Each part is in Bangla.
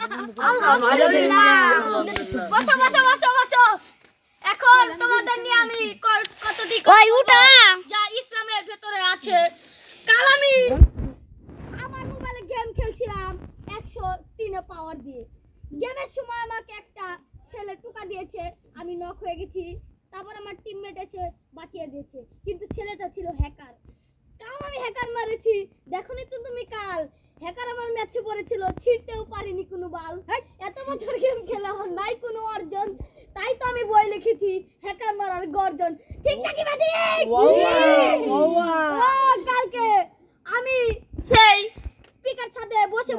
আলহামদুলিল্লাহ। বসো বসো বসো বসো। এখন তোমাদের নিয়ে আমি কতটি যা ইসলামের ভেতরে আছে। কাল আমি আমার মোবাইলে গেম খেলছিলাম 103 পাওয়ার দিয়ে। গেমের সময় আমাকে একটা ছেলে টোকা দিয়েছে, আমি নক হয়ে গেছি। তারপর আমার টিমমেট এসে বাঁচিয়ে দিয়েছে, কিন্তু ছেলেটা ছিল হ্যাকার। কাল আমি হ্যাকার মারেছি, দেখোনি তো তুমি কাল হ্যাকার আমার ম্যাচে পড়েছিল, ছিঁড়তেও পারিনি কোনো বাল। এত বছর গেম খেলে আমার নাই কোনো অর্জন, তাই তো আমি বই লিখেছি হ্যাকার মারার গর্জন। ঠিক নাকি বেটি? কালকে আমি সেই পিকার ছাদে বসে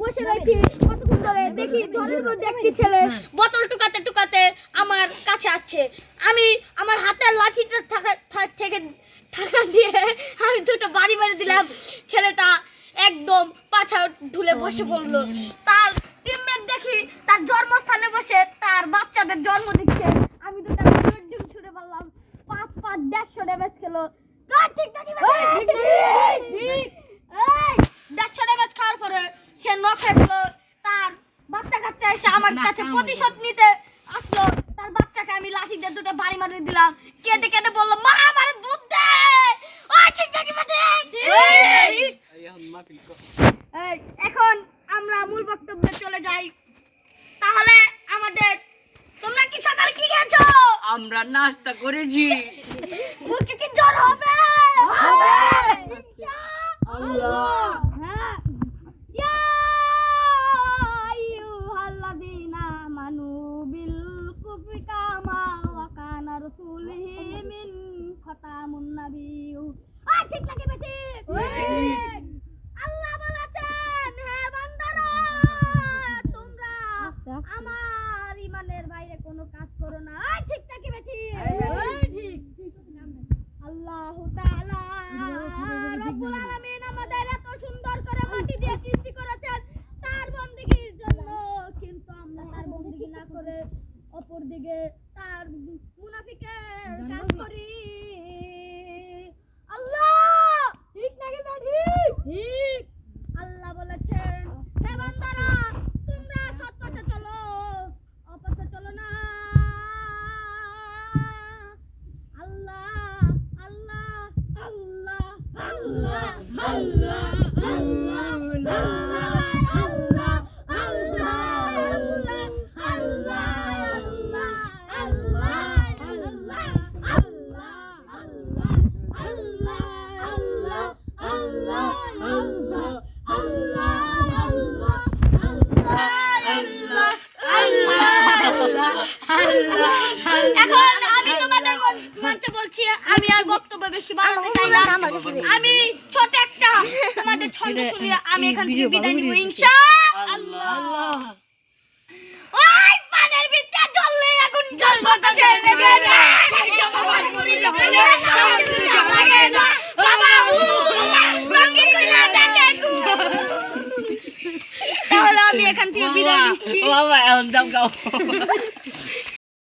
বসে রয়েছি কতক্ষণ ধরে, দেখি ঝড়ের মধ্যে একটি ছেলে বোতল টুকাতে টুকাতে আমার কাছে আসছে। আমি আমার হাতের লাঠিটা থেকে টাকা দিয়ে আমি দুটো বাড়ি মেরে দিলাম। ছেলেটা একদম পাছা ঢুলে বসে পড়লো। তার টিমমেট দেখি তার জন্মস্থানে বসে তার বাচ্চাদের জন্ম দিচ্ছে। আমি দুটো ডিম ছুড়ে পারলাম, 5-150 ড্যামেজ খেলো। ঠিক নাকি? ঠিক। 150 ড্যামেজ খাওয়ার পরে সে নক হয়ে গেল। তার বাচ্চা কাচ্চা এসে আমার কাছে প্রতিশোধ নিতে আসলো। তার বাচ্চাকে আমি লাঠি দিয়ে দুটো বাড়ি মারিয়ে দিলাম। কেঁদে কেঁদে বললো, মা আমার দুধ দে। ঠিক নাকি? এখন আমরা মূল বক্তব্যে চলে যাই। তাহলে তোমরা কি সকালে কি খেয়েছো? আমরা নাস্তা করেছি। মুখে কি জ্বর হবে? আল্লাহ। হ্যাঁ। ইয়া আইয়ুহাল্লাযীনা আমানু বিল কুফরি কামা ওয়া কানা রাসূলুহু মিন খাতামুন নাবিয়্যু। ঠিক নাকি বেটি? আল্লাহ বলেছেন, হে বান্দারা, তোমরা আমার ঈমানের বাইরে কোনো কাজ করো না। ঠিক নাকি বেটি? ঠিক। আল্লাহু তাআলা রব্বুল আলামিন আমাদের এত সুন্দর করে মাটি দিয়ে সৃষ্টি করেছেন তার বندگির জন্য, কিন্তু আমরা তার বندگি না করে অপর দিকে তার মুনাফিকের কাজ করি। আল্লাহ ঠিক নাকি বেটি? ঠিক। আল্লাহ বলেছেন, হে বান্দারা, তোমরা সৎ পথে চলো, অপথে চলো না। আল্লাহ আল্লাহ আল্লাহ আল্লাহ আল্লাহ আল্লাহ আল্লাহ আল্লাহ আল্লাহ এখন আমি তোমাদের মঞ্চে বলছি, আমি আর বক্তব্য বেশি বাড়াতে চাই না। আমি ছোট একটা তোমাদের ছন্দ শুনিয়ে আমি এখান থেকে বিদায় নিব ইনশাআল্লাহ। ওই পানের ভিতরে জ্বললে আগুন জ্বলবে তো জ্বলবে না, জবান করে যাবে না, লাগে না বাবা, রঙে কইলা দেখে গো। তাহলে আমি এখান থেকে বিদায় নিচ্ছি। বাবা এখন দাও গাও।